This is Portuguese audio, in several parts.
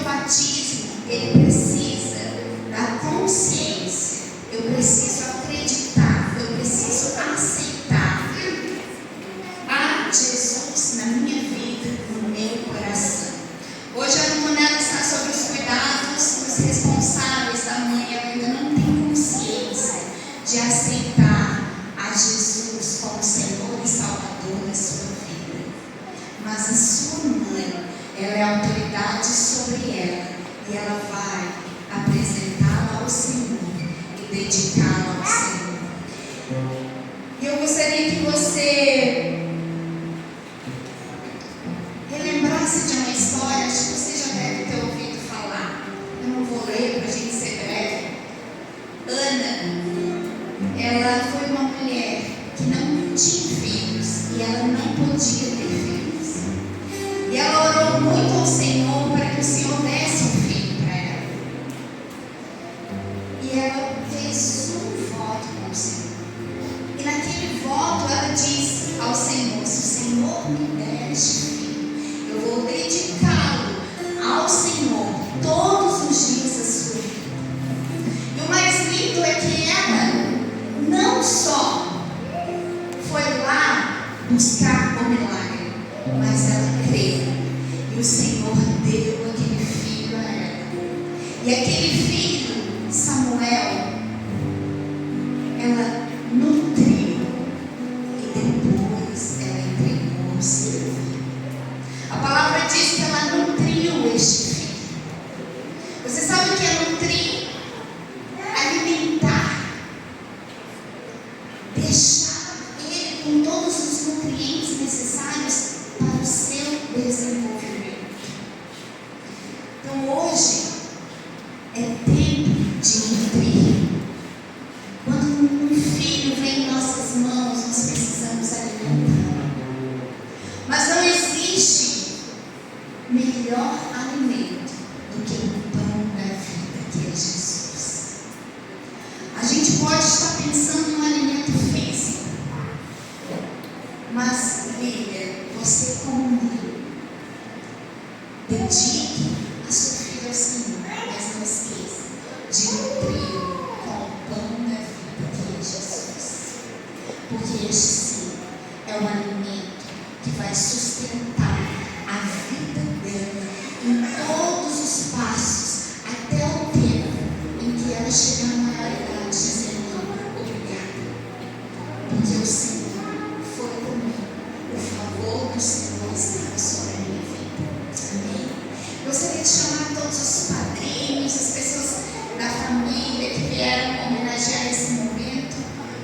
batismo, ele precisa da consciência. Eu preciso acreditar, eu preciso aceitar a Jesus na minha vida, no meu coração. Hoje a Antonella está sobre os cuidados dos responsáveis da mãe. Ela ainda não tem consciência de aceitar a Jesus como Senhor e Salvador da sua vida. Mas a sua mãe, ela é autoridade sobre ela, e ela vai apresentá-la ao Senhor e dedicá-la ao Senhor. E eu gostaria que você relembrasse de uma história, acho que você já deve ter ouvido falar. Eu não vou ler para a gente ser breve. Ana, ela foi uma mulher que não tinha filhos e ela não podia ter filhos. E ela orou muito ao Senhor para que o Senhor desse um filho para ela. E ela fez um voto com o Senhor. E naquele voto ela disse ao Senhor: se o Senhor me der este filho, eu vou dedicá-lo ao Senhor todos os dias da sua vida. E o mais lindo é que ela não só foi lá buscar o milagre, mas ela creu. E o Senhor deu aquele filho a ela. E aquele filho, Samuel, ela nutriu. E depois ela entregou o seu filho. A palavra diz que ela nutriu este filho. Você sabe o que é nutrir? Alimentar. Deixar ele com todos os nutrientes necessários para o seu desenvolvimento. Então hoje é tempo de nutrir. Quando um filho vem em nossas mãos, nós precisamos alimentar. Mas não existe melhor alimento do que o pão da vida, que é Jesus. A gente pode estar pensando em um alimento físico, mas Lília, você como mãe, dedique a sua filha ao Senhor, mas não esqueça de nutrir com o pão da vida, que é Jesus. Porque este sim é um alimento que vai sustentar a vida dela em todos os passos, até o tempo em que ela chegar na maioridade, dizendo: obrigada, porque o Senhor foi comigo, o favor do Senhor estava sobre a minha vida. Amém? Gostaria de chamar todos os padrinhos, as pessoas da família que vieram homenagear esse momento,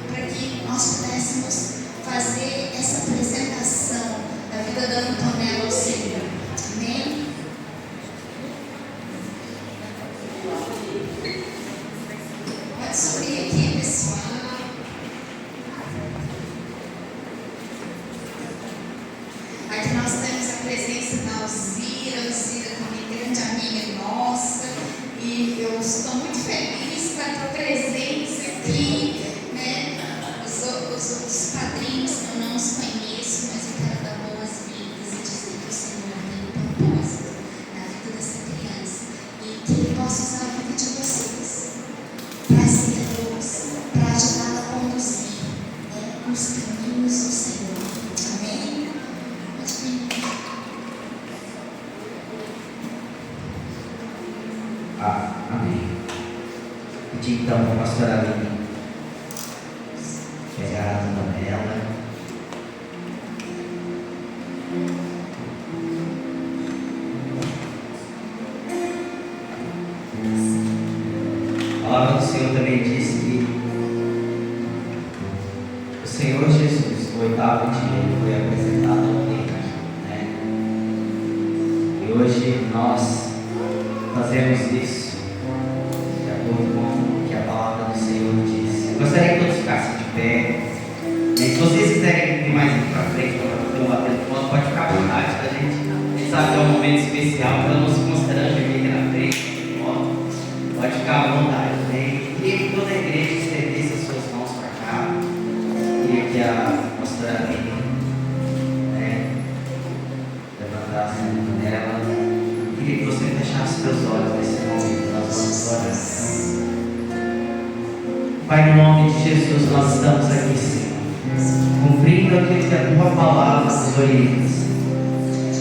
para que nós pudéssemos fazer essa apresentação da vida da Antonella ao Senhor. Amém? Pode subir aqui, pessoal. Aqui nós temos a presença da Alzira. Alzira também grande amiga nossa, e eu estou muito feliz com a tua presença aqui, né? Os outros padrinhos eu não os conheço, mas eu quero dar boas-vindas e dizer que o Senhor tem um propósito na vida dessa criança e que Ele possa usar a vida de vocês para ser luz, para ajudá-la a conduzir, né, os caminhos do Senhor. Amém? Pode vir. Amém. Pedir então para a pastora Aline pegar a Antonella. A palavra do Senhor também diz que o Senhor Jesus, o oitavo dia, ele foi apresentado ao reino, né? E hoje nós fazemos isso de acordo com o que a palavra do Senhor diz. Eu gostaria que todos ficassem de pé. E se vocês quiserem ir mais aqui para frente para bater no ponto, pode ficar à vontade, tá, gente? A gente sabe que é um momento especial, para não se constranger aqui na frente. Pode ficar à vontade. Né? Queria que toda a igreja estendesse as suas mãos para cá. Queria que a pastora Aline, né, levantasse a mão dela. Queria que você fechasse seus Pai, no nome de Jesus, nós estamos aqui, Senhor, cumprindo aquilo que a Tua palavra nos orienta,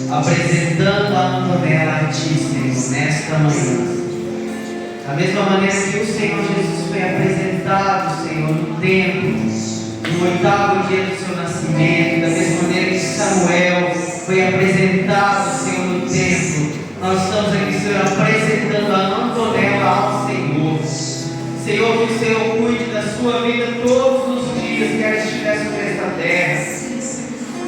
apresentando a Antonella a Ti, Senhor, nesta manhã. Da mesma maneira que o Senhor Jesus foi apresentado, Senhor, no templo, no 8º dia do seu nascimento, da mesma maneira que Samuel foi apresentado, Senhor, no templo, nós estamos aqui, Senhor, apresentando a Antonella ao Senhor. Senhor, que o Senhor cuide da sua vida todos os dias que ela estiver sobre esta terra.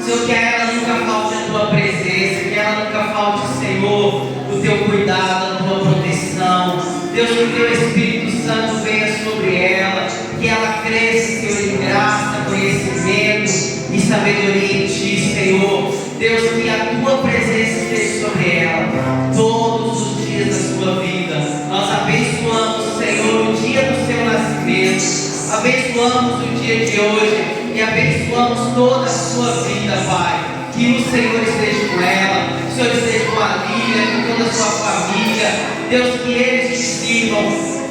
Senhor, que a ela nunca falte a Tua presença, que ela nunca falte, Senhor, o Teu cuidado, a Tua proteção. Deus, que o Teu Espírito Santo venha sobre ela, que ela cresça, Senhor, em graça, conhecimento e sabedoria em Ti, Senhor. Deus, que a Tua presença esteja sobre ela todos os dias da sua vida. Nós abençoamos, Senhor, o dia do seu nascimento, abençoamos o dia de hoje e abençoamos toda a sua vida, Pai. Que o Senhor esteja com ela, que o Senhor esteja com a Lília, com toda a sua família. Deus, que eles te sirvam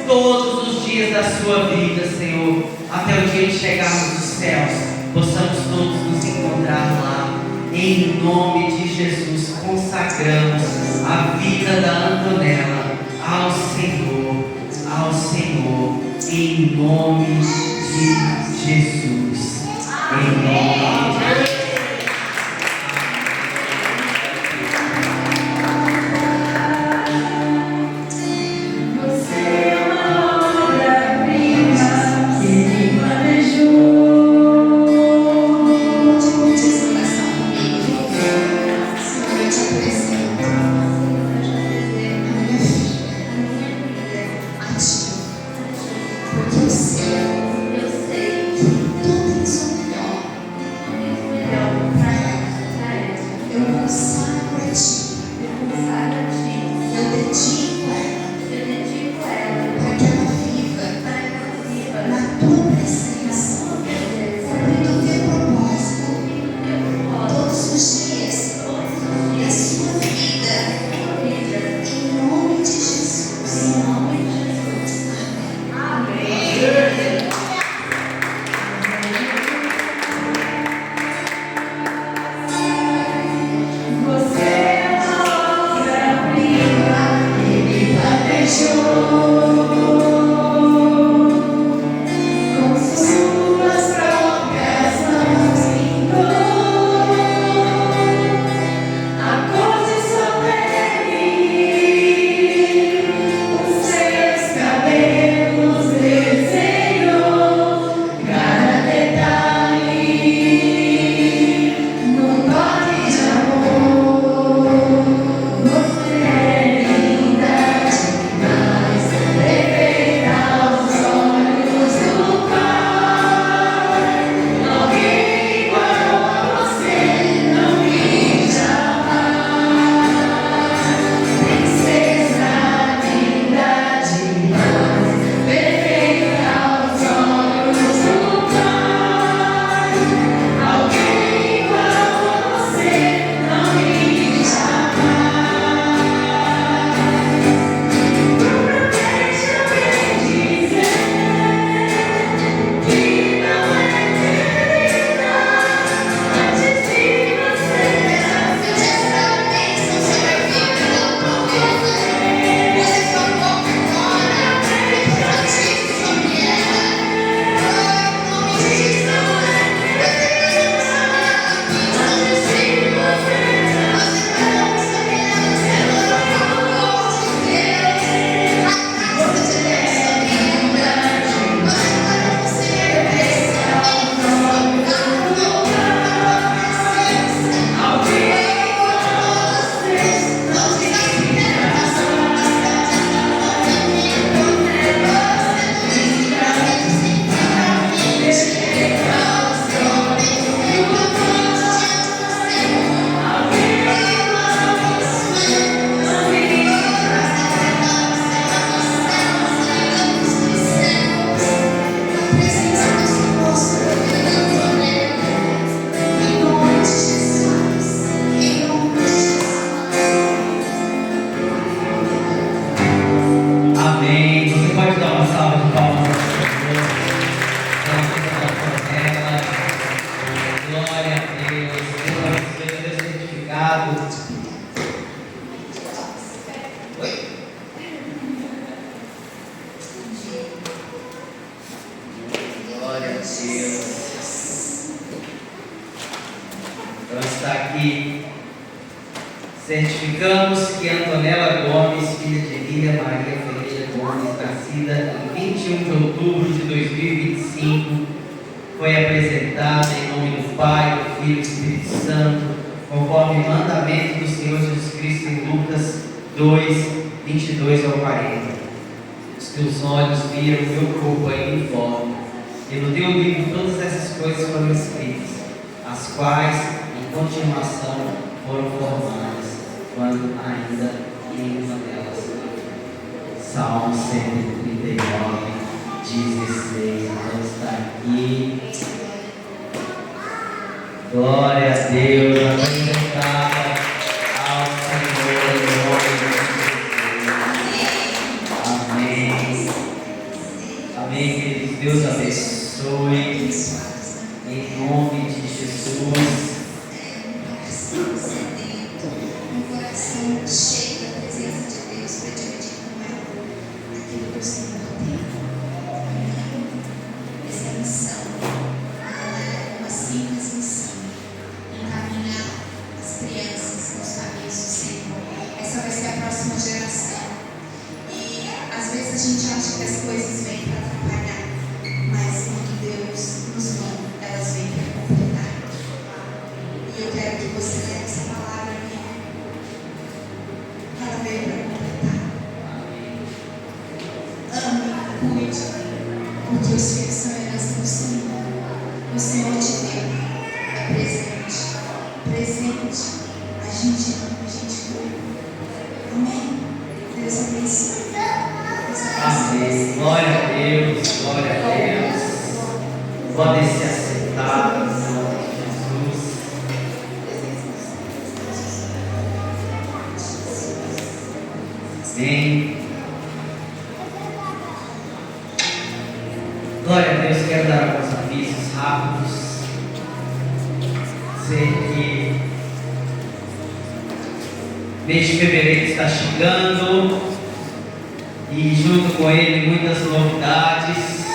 todos os dias da sua vida, Senhor, até o dia de chegarmos nos céus, possamos todos nos encontrar lá. Em nome de Jesus, consagramos a vida da Antonella ao Senhor, em nome de Jesus. Em nome de Jesus. Certificamos que Antonella Gomes, filha de Lília Maria Ferreira Gomes, nascida em 21 de outubro de 2025, foi apresentada em nome do Pai, do Filho e do Espírito Santo, conforme o mandamento do Senhor Jesus Cristo em Lucas 2, 22 ao 40. Os teus olhos viram o meu corpo ainda informe, e no teu livro todas essas coisas foram escritas, as quais, em continuação, foram formadas, quando ainda nenhuma delas. Salmo 139, 16, então está aqui. Glória a Deus, apresentada ao Senhor em nome de Jesus. Amém. Amém, queridos. Deus abençoe. Em nome de Jesus. Cheio da presença de Deus para dividir com ela aquilo que o Senhor tem. Essa missão, ela é uma simples missão: encaminhar as crianças nos caminhos do Senhor. Essa vai ser a próxima geração. E às vezes a gente acha que as coisas vêm para atrapalhar, mas quando Deus nos manda, elas vêm para completar. E eu quero que você leve essa palavra aqui. Ela veio para completar. Ame, cuide, porque os filhos são herança do Senhor. O Senhor te deu, é presente. Presente. A gente ama, a gente cuida. Amém? Deus abençoe. Amém. Glória a Deus, glória a Deus. Podem se assentar em nome de Jesus. Amém. Glória a Deus. Quero dar alguns avisos rápidos. Sei que mês de fevereiro está chegando e junto com ele muitas novidades.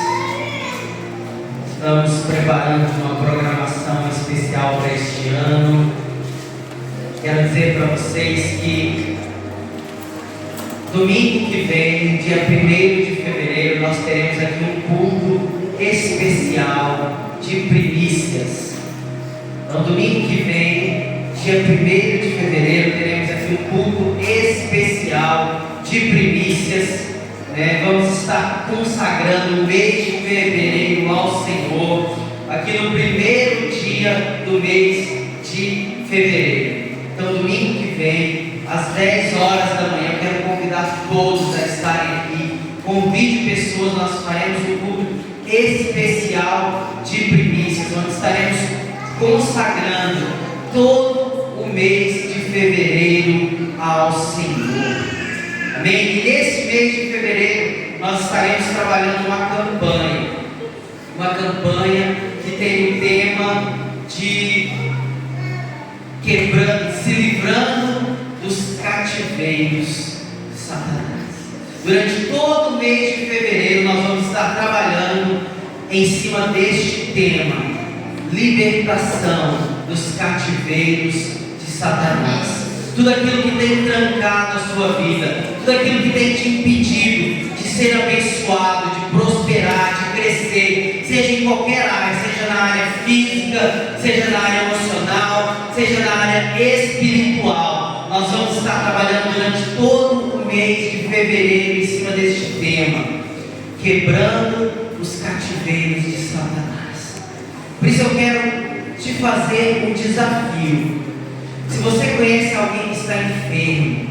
Estamos preparando uma programação especial para este ano. Quero dizer para vocês que domingo que vem, dia 1º de fevereiro, nós teremos aqui um culto especial de primícias. Então, domingo que vem, dia 1º de fevereiro, teremos aqui um culto especial de primícias. Vamos estar consagrando o mês de fevereiro ao Senhor, aqui no primeiro dia do mês de fevereiro. Então, domingo que vem, às 10 horas da manhã, eu quero convidar todos a estarem aqui. Convide pessoas, nós faremos um culto especial de primícias, onde estaremos consagrando todo o mês de fevereiro ao Senhor. Amém? E nesse mês de fevereiro, nós estaremos trabalhando uma campanha que tem o tema de se livrando dos cativeiros de Satanás. Durante todo o mês de fevereiro nós vamos estar trabalhando em cima deste tema: libertação dos cativeiros de Satanás. Tudo aquilo que tem trancado a sua vida, tudo aquilo que tem te impedido de ser abençoado, de prosperar, de crescer, seja em qualquer área, seja na área física, seja na área emocional, seja na área espiritual. Nós vamos estar trabalhando durante todo o mês de fevereiro em cima deste tema: quebrando os cativeiros de Satanás. Por isso eu quero te fazer um desafio. Se você conhece alguém que está enfermo,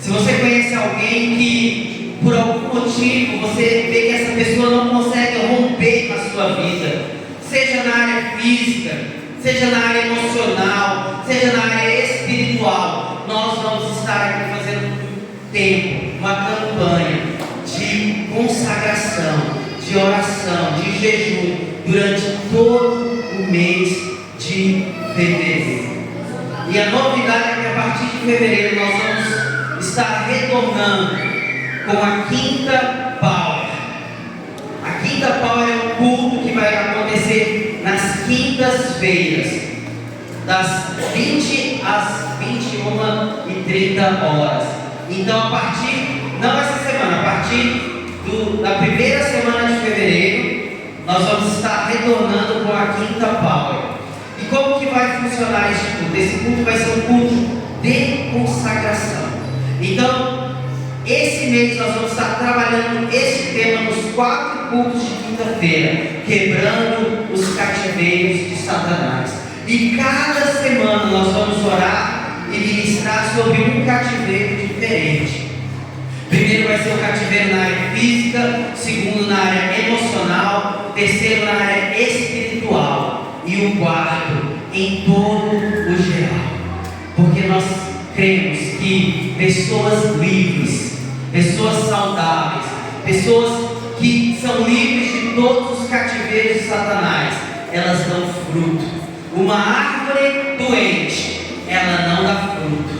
se você conhece alguém que por algum motivo você vê que essa pessoa não consegue romper na sua vida, seja na área física, seja na área emocional, seja na área espiritual, nós vamos estar aqui fazendo um tempo, uma campanha de consagração, de oração, de jejum durante todo o mês de fevereiro. E a novidade é que a partir de fevereiro nós vamos estar retornando com a Quinta Power. A Quinta Power é um culto que vai acontecer nas quintas-feiras, das 20 às 21 21h30. Então, a partir, não essa semana, a partir da primeira semana de fevereiro, nós vamos estar retornando com a quinta Power. E como que vai funcionar esse culto? Esse culto vai ser um culto de consagração. Então, esse mês nós vamos estar trabalhando esse tema nos 4 cultos de quinta-feira, quebrando os cativeiros de Satanás. E cada semana nós vamos orar e ministrar sobre um cativeiro diferente. Primeiro vai ser o cativeiro na área física, segundo na área emocional, terceiro na área espiritual e o quarto em todo o geral. Porque nós cremos que pessoas livres, pessoas saudáveis, pessoas que são livres de todos os cativeiros de Satanás, elas dão fruto. Uma árvore doente, ela não dá fruto.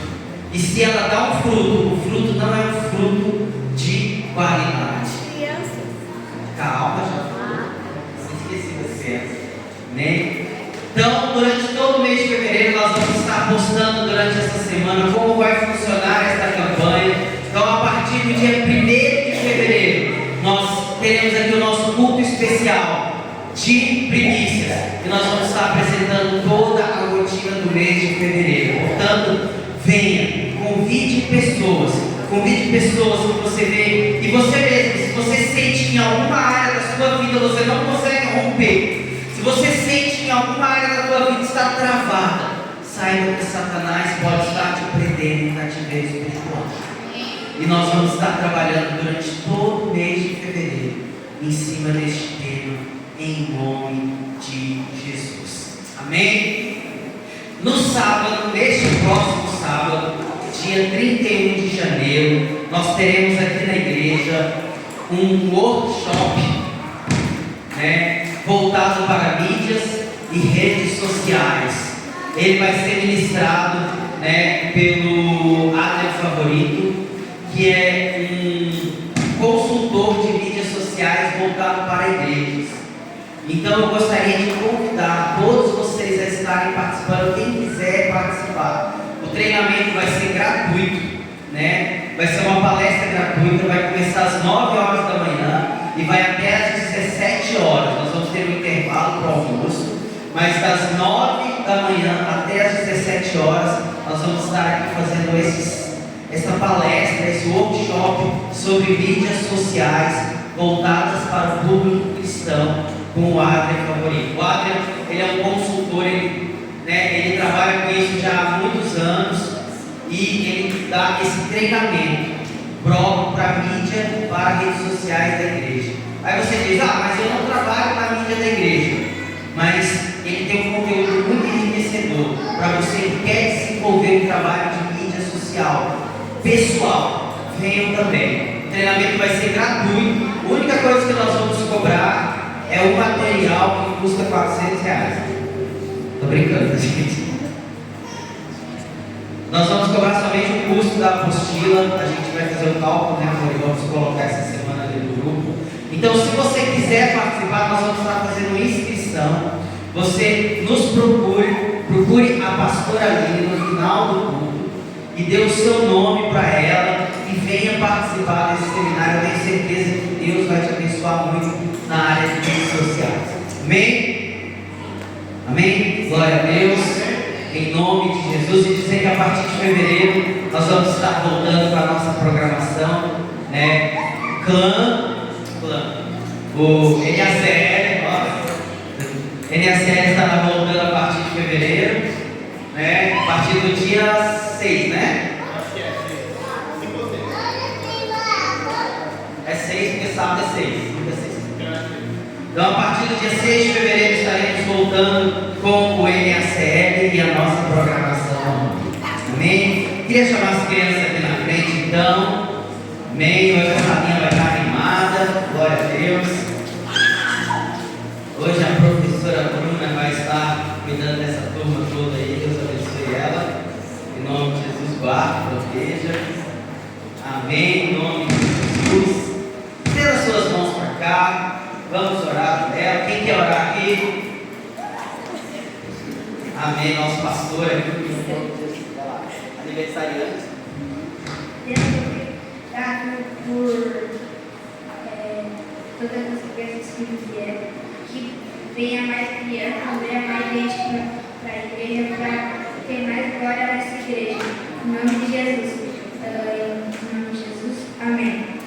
E se ela dá um fruto, o fruto não é um fruto de qualidade. Calma, já esqueci você, né? Então, durante todo o mês de fevereiro, nós vamos estar postando durante essa semana como vai funcionar esta campanha. Então, a partir do dia 1º de fevereiro, nós teremos aqui o nosso culto especial de primícias, e nós vamos estar apresentando toda a rotina do mês de fevereiro. Portanto, venha, convide pessoas que você vê, e você mesmo, se você sente que em alguma área da sua vida você não consegue romper, se você sente que em alguma área da sua vida está travada, saiba que Satanás pode estar te prendendo em cativeiro espiritual. E nós vamos estar trabalhando durante todo o mês de fevereiro em cima deste tema, em nome de Jesus. Amém? No sábado, neste próximo sábado, dia 31 de janeiro, nós teremos aqui na igreja um workshop, voltado para mídias e redes sociais. Ele vai ser ministrado, pelo Adrian Favorito, que é um consultor de mídias sociais voltado para igrejas. Então eu gostaria de convidar todos vocês a estarem participando, quem quiser participar. O treinamento vai ser gratuito, vai ser uma palestra gratuita, vai começar às 9 horas da manhã e vai até às 17 horas. Nós vamos ter um intervalo para o almoço, mas das 9 da manhã até às 17 horas nós vamos estar aqui fazendo essa palestra, esse workshop sobre mídias sociais voltadas para o público cristão, com o Adrian Favorito. O Adrian, ele é um consultor, ele trabalha com isso já há muitos anos e ele dá esse treinamento próprio para mídia, para redes sociais da igreja. Aí você diz, mas eu não trabalho na mídia da igreja, mas ele tem um conteúdo muito enriquecedor para você que quer desenvolver um trabalho de mídia social, pessoal. Venham também. O treinamento vai ser gratuito. A única coisa que nós vamos cobrar é o material que custa R$400. Tô brincando, gente. Nós vamos cobrar somente o custo da apostila. A gente vai fazer o cálculo, amor? Vamos colocar essa semana dentro do grupo. Então, se você quiser participar, nós vamos estar fazendo inscrição. Você nos procure a pastora Aline no final do culto e dê o seu nome para ela e venha participar desse seminário. Eu tenho certeza que Deus vai te abençoar muito na área de redes sociais. Amém? Amém? Glória a Deus. Em nome de Jesus. E dizer que a partir de fevereiro nós vamos estar voltando para a nossa programação, o NACL estará voltando a partir de fevereiro, a partir do dia 6, Acho que é 6. É 6, porque sábado é 6. Então, a partir do dia 6 de fevereiro, estaremos voltando com o NACL e a nossa programação. Amém? Queria chamar as crianças aqui na frente, então. Amém? Hoje a salinha vai estar animada. Glória a Deus. Hoje a professora Bruna vai estar cuidando dessa turma toda aí. Deus abençoe ela. Em nome de Jesus, guarde, proteja. Amém? Em nome de Jesus. Estenda as suas mãos para cá. Vamos orar por ela. Quem quer orar aqui? Amém. Nosso pastor aqui. aniversariantes. Deus obrigado por todas as crianças que vieram, que venha mais crianças, venha mais gente para a igreja, para ter mais glória nessa igreja. Em nome de Jesus. Em nome de Jesus. Amém.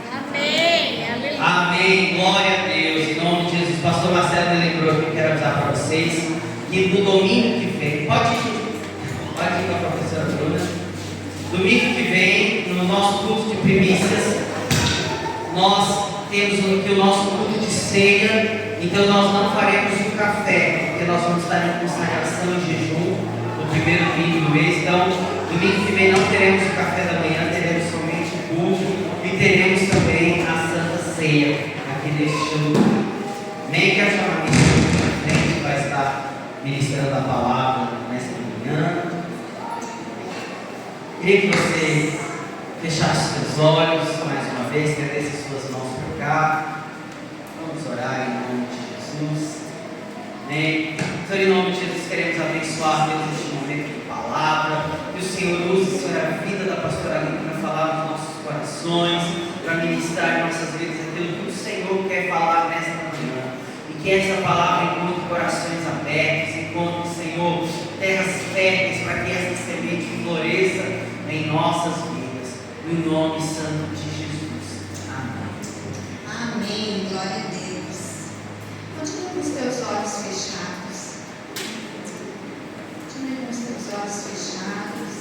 Amém, glória a Deus, em nome de Jesus. Pastor Marcelo me lembrou que eu quero avisar para vocês que no domingo que vem, pode ir com a professora Bruna. Domingo que vem, no nosso culto de primícias, nós temos aqui o nosso culto de ceia, então nós não faremos o café, porque nós vamos estar em consagração e jejum no primeiro domingo do mês. Então, domingo que vem não teremos o café da manhã, teremos somente o culto e teremos também a Santa Ceia aqui neste lugar. Nem que a jornalista na frente vai estar ministrando a palavra nesta manhã. Queria que você fechasse seus olhos mais uma vez, estendesse suas mãos para cá. Vamos orar em nome de Jesus. Amém. Senhor, em nome de Jesus, queremos abençoar Deus neste momento de palavra. Que o Senhor use, Senhor, a vida da pastora Aline para falar nos nossos corações, para ministrar em nossas vidas aquilo que o Senhor quer falar nesta manhã. E que essa palavra encontre corações abertos, encontre, Senhor, terras férteis, para que essa semente floresça em nossas vidas. No nome santo de Jesus. Amém. Amém. Glória a Deus. Continue com os teus olhos fechados. Continue com os teus olhos fechados.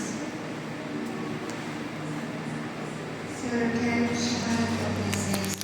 Senhor, eu quero chamar a tua presença.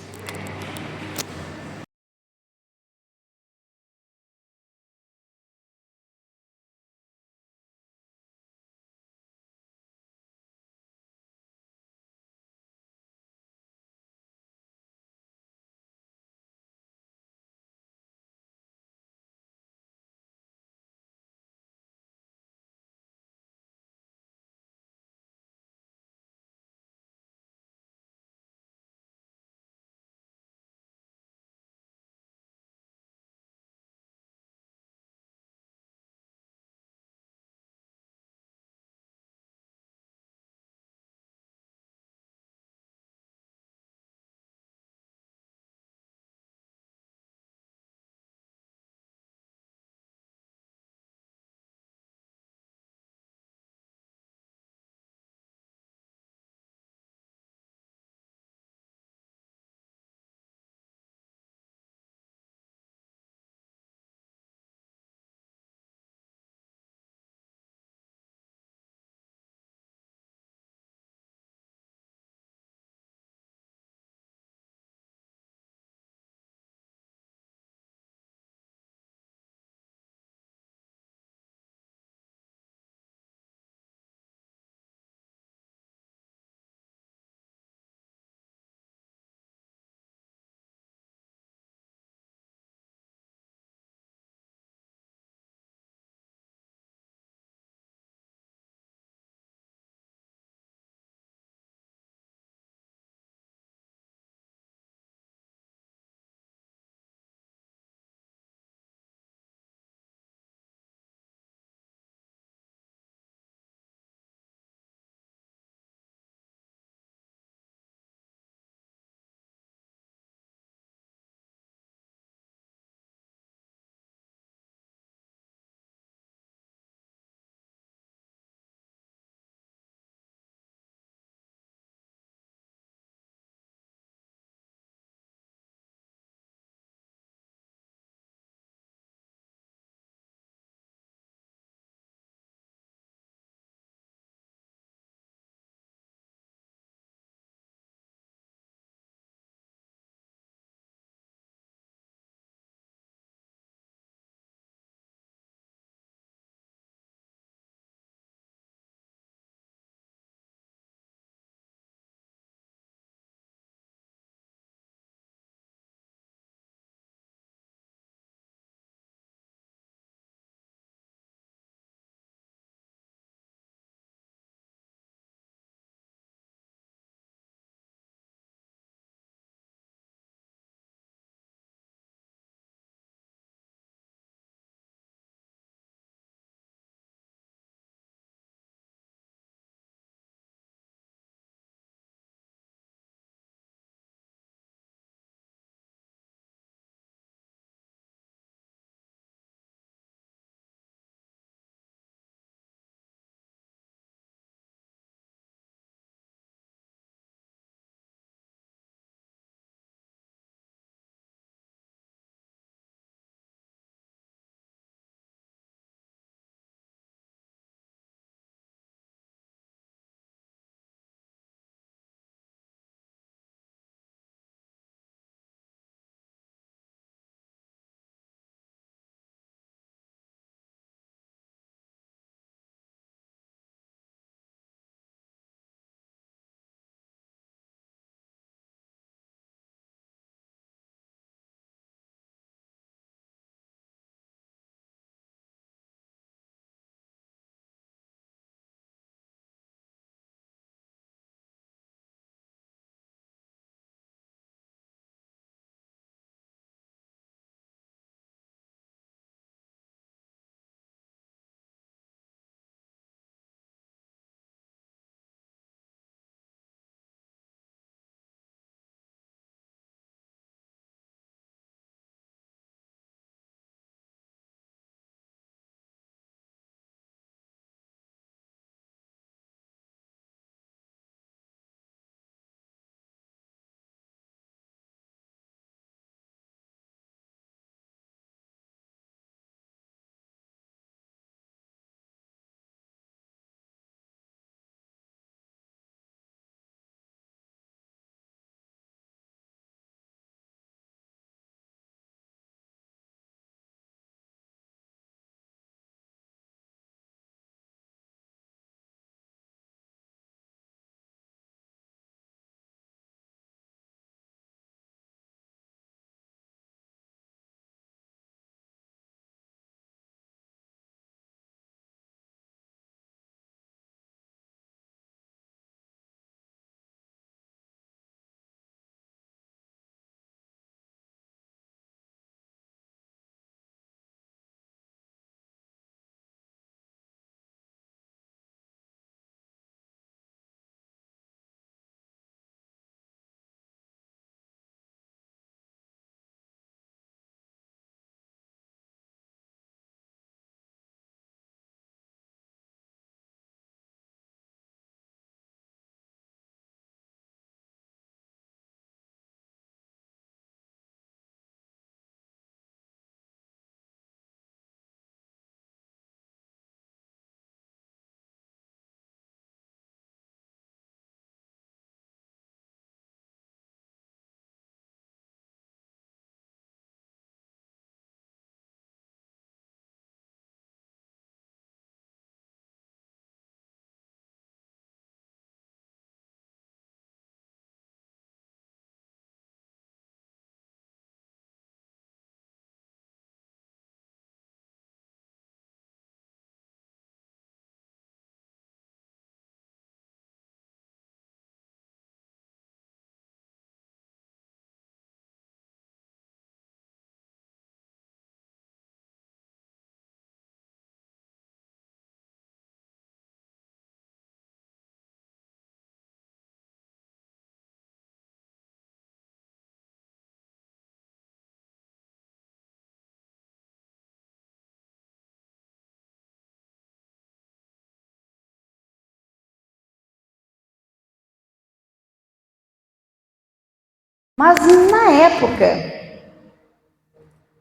Mas na época,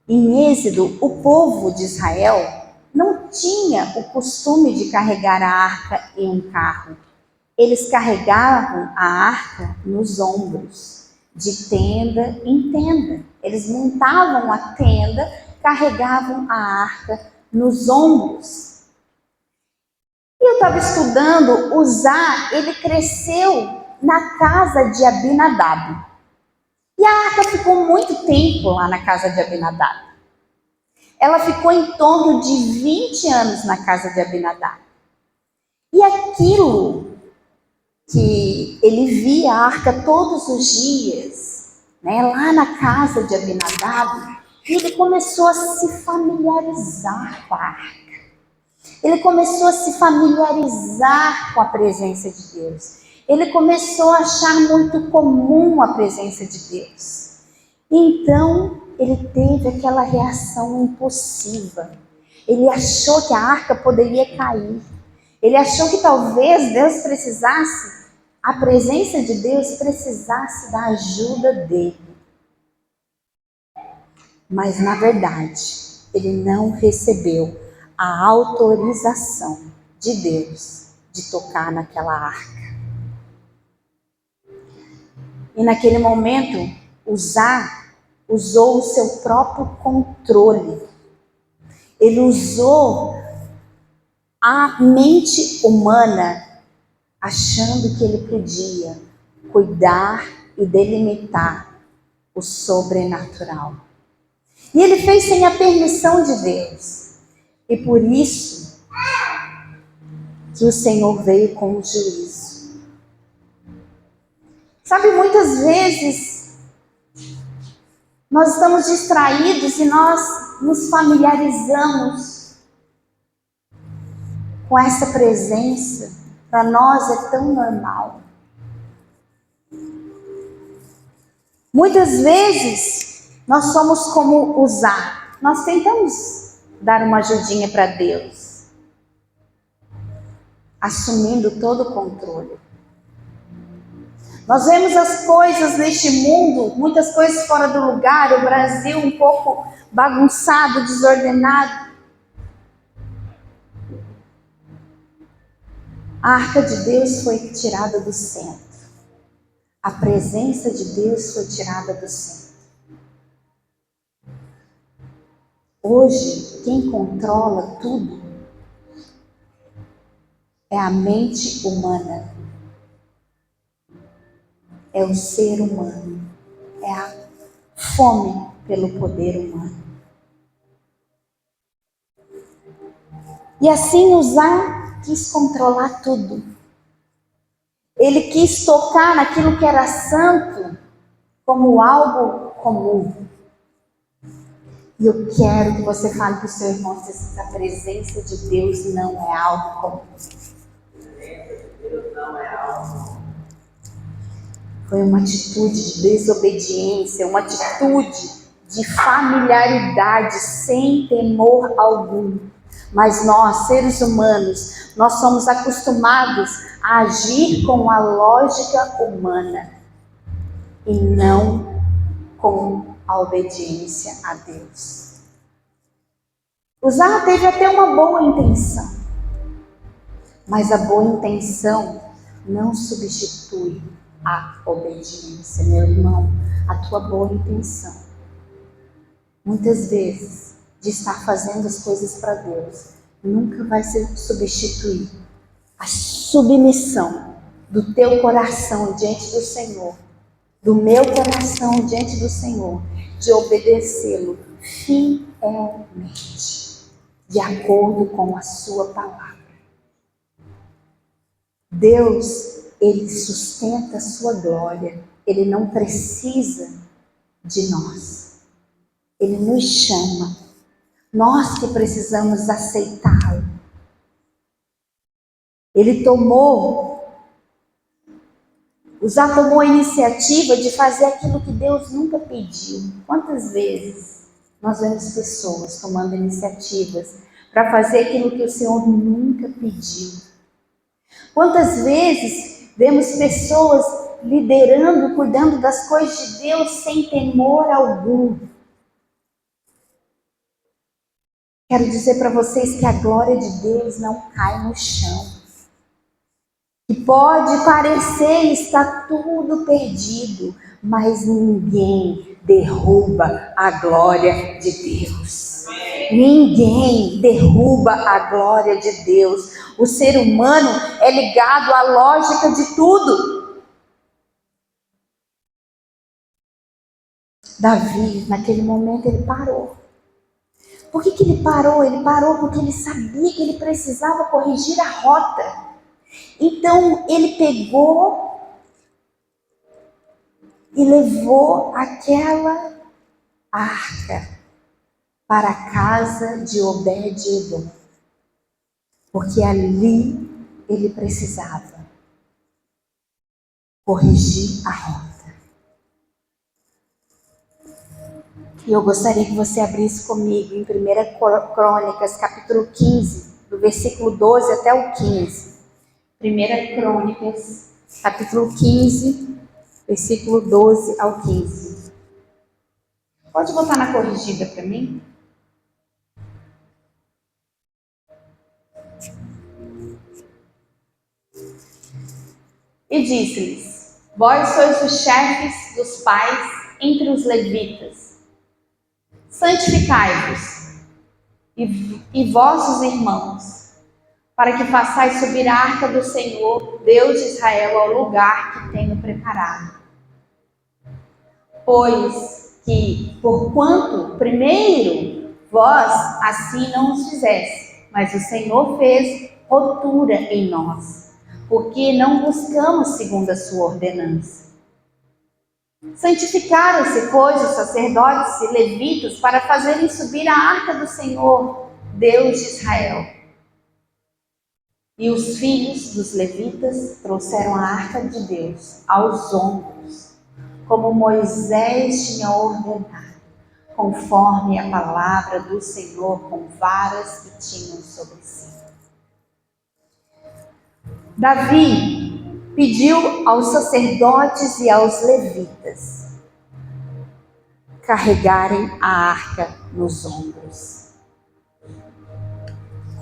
em Êxodo, o povo de Israel não tinha o costume de carregar a arca em um carro. Eles carregavam a arca nos ombros, de tenda em tenda. Eles montavam a tenda, carregavam a arca nos ombros. E eu estava estudando, Uzá, ele cresceu na casa de Abinadab. E a arca ficou muito tempo lá na casa de Abinadab. Ela ficou em torno de 20 anos na casa de Abinadab. E aquilo que ele via a arca todos os dias, né, lá na casa de Abinadab, ele começou a se familiarizar com a arca. Ele começou a se familiarizar com a presença de Deus. Ele começou a achar muito comum a presença de Deus. Então, ele teve aquela reação impulsiva. Ele achou que a arca poderia cair. Ele achou que talvez Deus precisasse, a presença de Deus precisasse da ajuda dele. Mas, na verdade, ele não recebeu a autorização de Deus de tocar naquela arca. E naquele momento, Uzá usou o seu próprio controle. Ele usou a mente humana, achando que ele podia cuidar e delimitar o sobrenatural. E ele fez sem a permissão de Deus. E por isso que o Senhor veio com o juízo. Sabe, muitas vezes nós estamos distraídos e nós nos familiarizamos com essa presença. Para nós é tão normal. Muitas vezes nós somos como Uzá. Nós tentamos dar uma ajudinha para Deus, assumindo todo o controle. Nós vemos as coisas neste mundo, muitas coisas fora do lugar, o Brasil um pouco bagunçado, desordenado. A arca de Deus foi tirada do centro. A presença de Deus foi tirada do centro. Hoje, quem controla tudo é a mente humana. É o ser humano, é a fome pelo poder humano. E assim Uzá quis controlar tudo. Ele quis tocar naquilo que era santo como algo comum. E eu quero que você fale para o seu irmão que a presença de Deus não é algo comum. Deus não é algo. Foi uma atitude de desobediência, uma atitude de familiaridade, sem temor algum. Mas nós, seres humanos, nós somos acostumados a agir com a lógica humana e não com a obediência a Deus. Uzá teve até uma boa intenção, mas a boa intenção não substitui a obediência, meu irmão. A tua boa intenção, muitas vezes, de estar fazendo as coisas para Deus, nunca vai substituir a submissão do teu coração diante do Senhor, do meu coração diante do Senhor, de obedecê-lo fielmente, de acordo com a sua palavra. Deus, Ele sustenta a sua glória. Ele não precisa de nós. Ele nos chama. Nós que precisamos aceitá-lo. Uzá tomou a iniciativa de fazer aquilo que Deus nunca pediu. Quantas vezes nós vemos pessoas tomando iniciativas para fazer aquilo que o Senhor nunca pediu? Quantas vezes vemos pessoas liderando, cuidando das coisas de Deus sem temor algum. Quero dizer para vocês que a glória de Deus não cai no chão. Que pode parecer estar tudo perdido, mas ninguém derruba a glória de Deus. Ninguém derruba a glória de Deus. O ser humano é ligado à lógica de tudo. Davi, naquele momento, ele parou. Por que ele parou? Ele parou porque ele sabia que ele precisava corrigir a rota. Então ele pegou e levou aquela arca para a casa de Obed-edom, porque ali ele precisava corrigir a rota. E eu gostaria que você abrisse comigo em 1 Crônicas, capítulo 15, do versículo 12 até o 15. 1 Crônicas, capítulo 15, versículo 12 ao 15. Pode botar na corrigida para mim? E disse-lhes: Vós sois os chefes dos pais entre os levitas. Santificai-vos, e vossos irmãos, para que façais subir a arca do Senhor, Deus de Israel, ao lugar que tenho preparado. Pois que, porquanto primeiro vós assim não os fizeste, mas o Senhor fez rotura em nós, porque não buscamos segundo a sua ordenança. Santificaram-se, pois, os sacerdotes e levitas para fazerem subir a arca do Senhor, Deus de Israel. E os filhos dos levitas trouxeram a arca de Deus aos ombros, como Moisés tinha ordenado, conforme a palavra do Senhor, com varas que tinham sobre si. Davi pediu aos sacerdotes e aos levitas carregarem a arca nos ombros,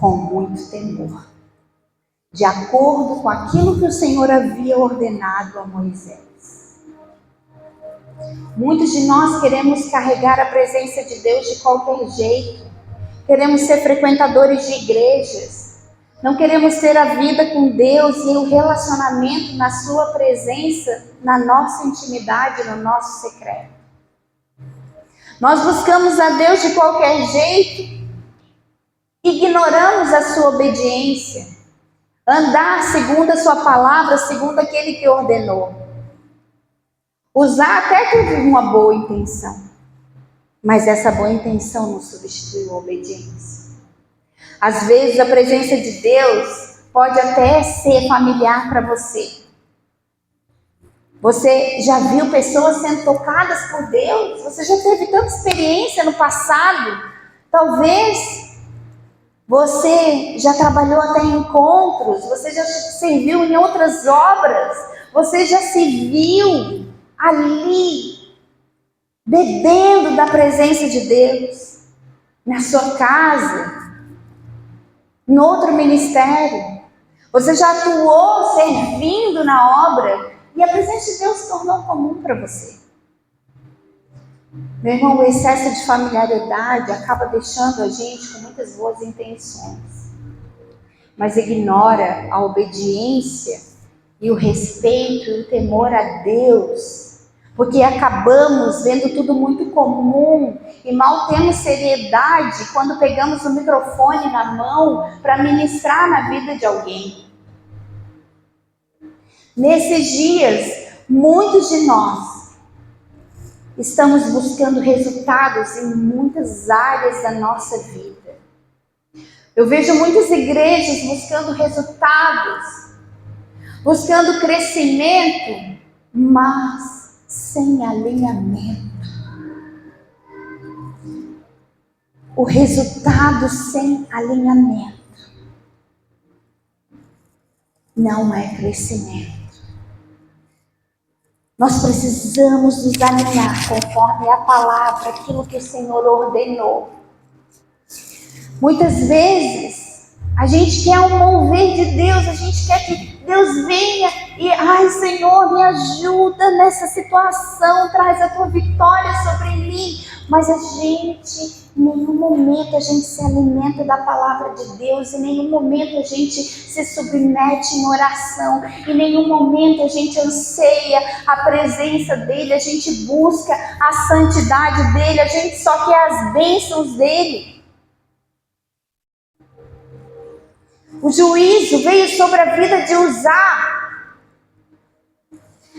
com muito temor, de acordo com aquilo que o Senhor havia ordenado a Moisés. Muitos de nós queremos carregar a presença de Deus de qualquer jeito, queremos ser frequentadores de igrejas, não queremos ter a vida com Deus e o relacionamento na sua presença, na nossa intimidade, no nosso secreto. Nós buscamos a Deus de qualquer jeito, ignoramos a sua obediência, andar segundo a sua palavra, segundo aquele que ordenou. Usar até teve uma boa intenção, mas essa boa intenção não substitui a obediência. Às vezes a presença de Deus pode até ser familiar para você. Você já viu pessoas sendo tocadas por Deus? Você já teve tanta experiência no passado? Talvez você já trabalhou até em encontros, você já serviu em outras obras, você já se viu ali, bebendo da presença de Deus, na sua casa, em outro ministério. Você já atuou servindo na obra e a presença de Deus se tornou comum para você. Meu irmão, o excesso de familiaridade acaba deixando a gente com muitas boas intenções, mas ignora a obediência e o respeito e o temor a Deus, porque acabamos vendo tudo muito comum e mal temos seriedade quando pegamos o microfone na mão para ministrar na vida de alguém. Nesses dias, muitos de nós estamos buscando resultados em muitas áreas da nossa vida. Eu vejo muitas igrejas buscando resultados, buscando crescimento, mas sem alinhamento. O resultado sem alinhamento não é crescimento. Nós precisamos nos alinhar conforme a palavra, aquilo que o Senhor ordenou. Muitas vezes, a gente quer um mover de Deus, a gente quer que Deus venha e, ai Senhor, me ajuda nessa situação, traz a tua vitória sobre mim. Mas a gente, em nenhum momento a gente se alimenta da palavra de Deus, em nenhum momento a gente se submete em oração, em nenhum momento a gente anseia a presença dEle, a gente busca a santidade dEle, a gente só quer as bênçãos dEle. O juízo veio sobre a vida de Uzá.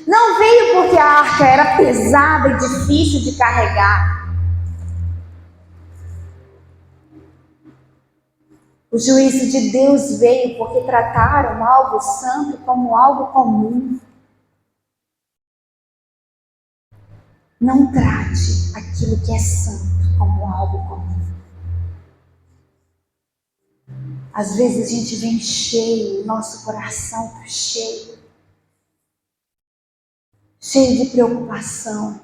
Não veio porque a arca era pesada e difícil de carregar. O juízo de Deus veio porque trataram algo santo como algo comum. Não trate aquilo que é santo como algo comum. Às vezes a gente vem cheio, nosso coração está cheio de preocupação,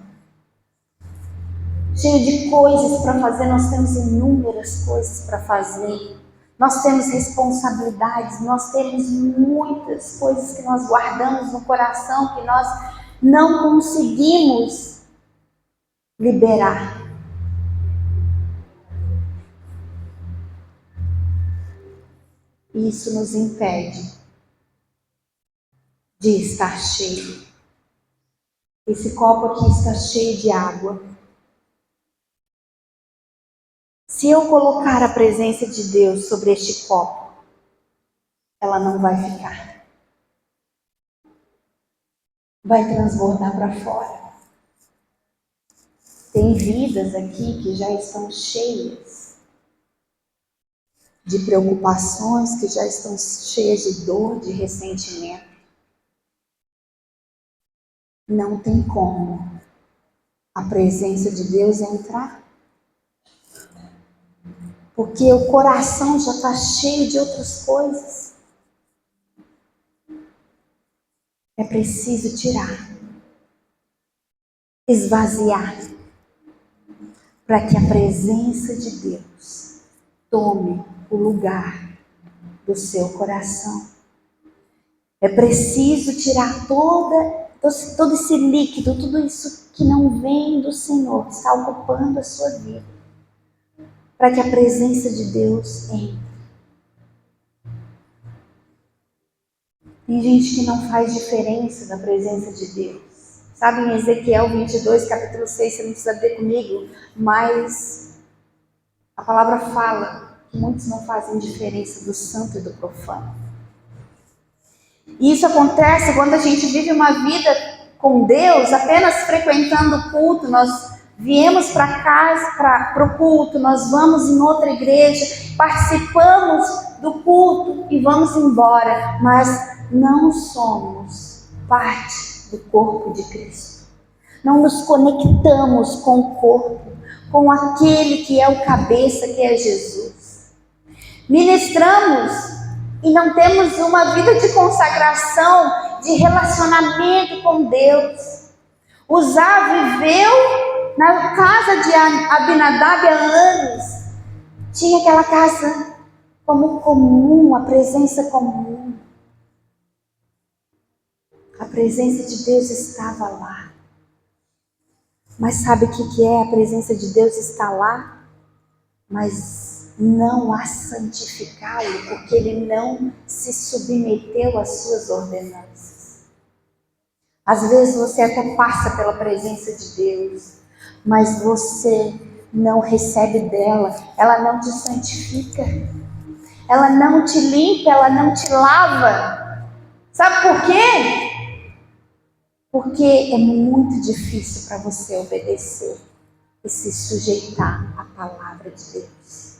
cheio de coisas para fazer. Nós temos inúmeras coisas para fazer, nós temos responsabilidades, nós temos muitas coisas que nós guardamos no coração que nós não conseguimos liberar. Isso nos impede de estar cheio. Esse copo aqui está cheio de água. Se eu colocar a presença de Deus sobre este copo, ela não vai ficar. Vai transbordar para fora. Tem vidas aqui que já estão cheias de preocupações, que já estão cheias de dor, de ressentimento. Não tem como a presença de Deus entrar, porque o coração já está cheio de outras coisas. É preciso tirar, esvaziar, para que a presença de Deus tome o lugar do seu coração. É preciso tirar todo esse líquido, tudo isso que não vem do Senhor, que está ocupando a sua vida, para que a presença de Deus entre. Tem gente que não faz diferença da presença de Deus. Sabe, em Ezequiel 22, capítulo 6, você não precisa ver comigo, mas a palavra fala que muitos não fazem diferença do santo e do profano. E isso acontece quando a gente vive uma vida com Deus, apenas frequentando o culto. Nós viemos para casa, para o culto, nós vamos em outra igreja, participamos do culto e vamos embora, mas não somos parte do corpo de Cristo. Não nos conectamos com o corpo, com aquele que é o cabeça, que é Jesus. Ministramos e não temos uma vida de consagração, de relacionamento com Deus. Uzá viveu na casa de Abinadab há anos. Tinha aquela casa como comum, a presença comum. A presença de Deus estava lá. Mas sabe o que é? A presença de Deus está lá, mas não a santificá-lo, porque ele não se submeteu às suas ordenanças. Às vezes você até passa pela presença de Deus, mas você não recebe dela, ela não te santifica, ela não te limpa, ela não te lava. Sabe por quê? Porque é muito difícil para você obedecer e se sujeitar à palavra de Deus.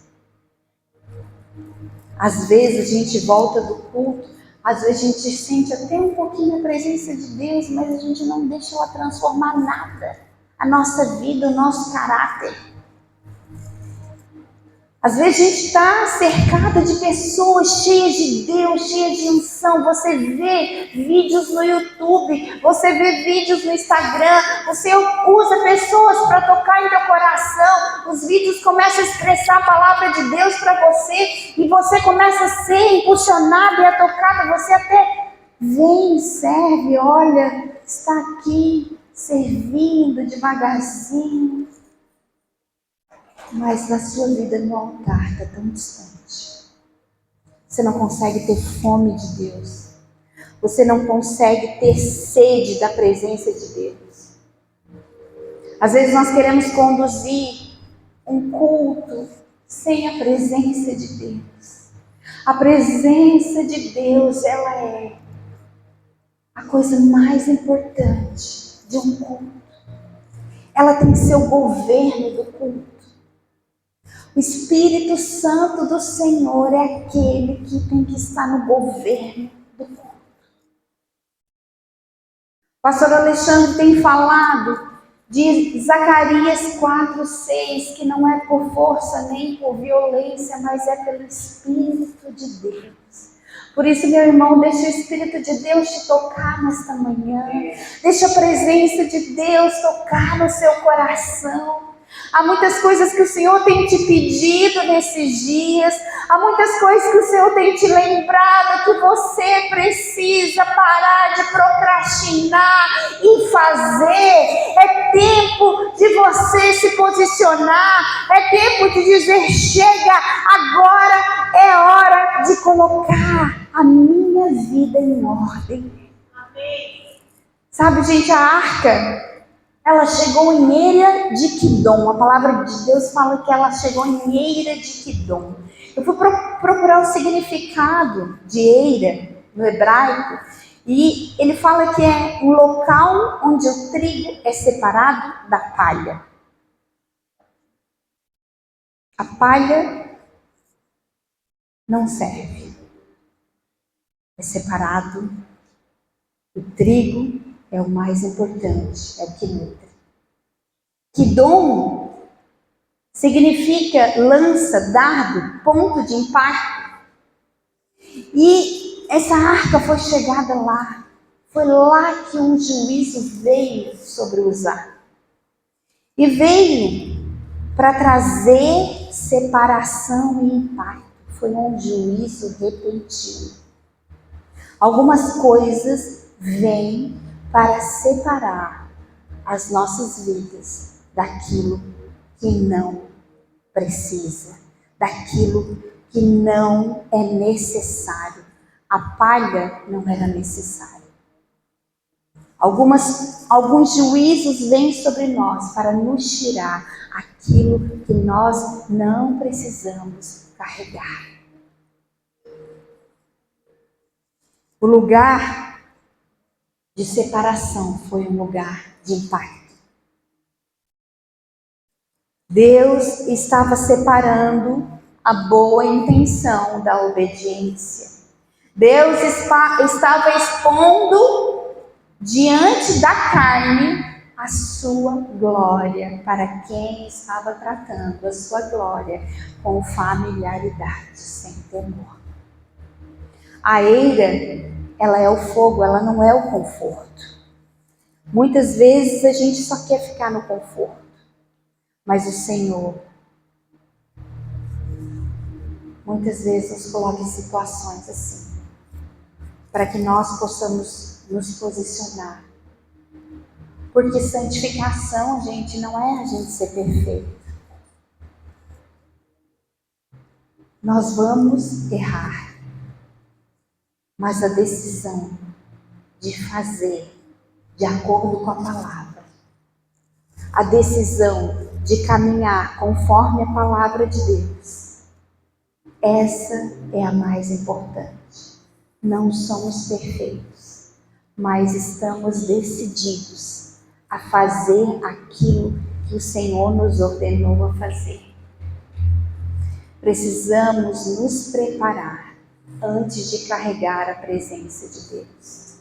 Às vezes a gente volta do culto, às vezes a gente sente até um pouquinho a presença de Deus, mas a gente não deixa ela transformar nada, a nossa vida, o nosso caráter. Às vezes a gente está cercada de pessoas cheias de Deus, cheias de unção. Você vê vídeos no YouTube, você vê vídeos no Instagram, você usa pessoas para tocar em teu coração. Os vídeos começam a expressar a palavra de Deus para você e você começa a ser impulsionado e a tocar. Você até vem, serve, olha, está aqui servindo devagarzinho. Mas na sua vida no altar está tão distante. Você não consegue ter fome de Deus. Você não consegue ter sede da presença de Deus. Às vezes nós queremos conduzir um culto sem a presença de Deus. A presença de Deus, ela é a coisa mais importante de um culto. Ela tem que ser o governo do culto. O Espírito Santo do Senhor é aquele que tem que estar no governo do culto. O pastor Alexandre tem falado de Zacarias 4:6, que não é por força nem por violência, mas é pelo Espírito de Deus. Por isso, meu irmão, deixa o Espírito de Deus te tocar nesta manhã. Deixa a presença de Deus tocar no seu coração. Há muitas coisas que o Senhor tem te pedido nesses dias. Há muitas coisas que o Senhor tem te lembrado que você precisa parar de procrastinar e fazer. É tempo de você se posicionar. É tempo de dizer, chega, agora é hora de colocar a minha vida em ordem. Amém. Sabe, gente, a arca, ela chegou em Eira de Quidom. A palavra de Deus fala que ela chegou em Eira de Quidom. Eu fui procurar o significado de Eira no hebraico e ele fala que é um local onde o trigo é separado da palha. A palha não serve. É separado. O trigo é o mais importante, é o que nutre. Quidom significa lança, dardo, ponto de impacto. E essa arca foi chegada lá. Foi lá que um juízo veio sobre Uzá. E veio para trazer separação e impacto. Foi um juízo repentino. Algumas coisas vêm para separar as nossas vidas daquilo que não precisa, daquilo que não é necessário. A palha não era necessária. Alguns juízos vêm sobre nós para nos tirar aquilo que nós não precisamos carregar. O lugar de separação foi um lugar de impacto. Deus estava separando a boa intenção da obediência. Deus estava expondo diante da carne a sua glória para quem estava tratando a sua glória com familiaridade, sem temor. A eira, ela é o fogo, ela não é o conforto. Muitas vezes a gente só quer ficar no conforto, mas o Senhor muitas vezes nos coloca em situações assim, para que nós possamos nos posicionar. Porque santificação, gente, não é a gente ser perfeito. Nós vamos errar. Mas a decisão de fazer de acordo com a palavra, a decisão de caminhar conforme a palavra de Deus, essa é a mais importante. Não somos perfeitos, mas estamos decididos a fazer aquilo que o Senhor nos ordenou a fazer. Precisamos nos preparar antes de carregar a presença de Deus.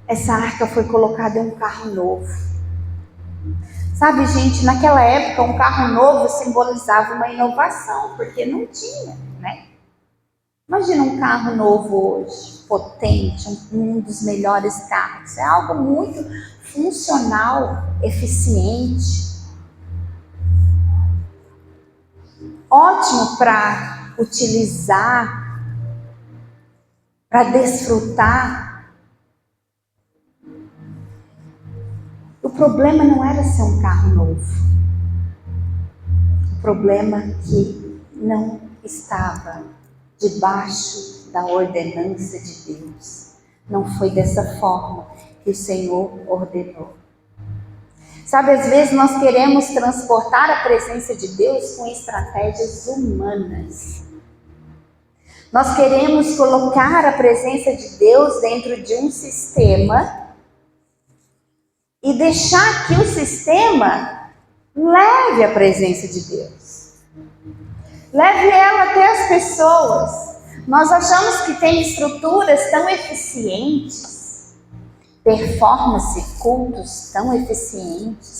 Essa arca foi colocada em um carro novo. Sabe, gente, naquela época um carro novo simbolizava uma inovação, porque não tinha, né? Imagina um carro novo hoje, potente, um dos melhores carros. É algo muito funcional, eficiente, ótimo para utilizar, para desfrutar. O problema não era ser um carro novo. O problema é que não estava debaixo da ordenança de Deus. Não foi dessa forma que o Senhor ordenou. Sabe, às vezes nós queremos transportar a presença de Deus com estratégias humanas. Nós queremos colocar a presença de Deus dentro de um sistema e deixar que o sistema leve a presença de Deus. Leve ela até as pessoas. Nós achamos que tem estruturas tão eficientes, performance, cultos tão eficientes,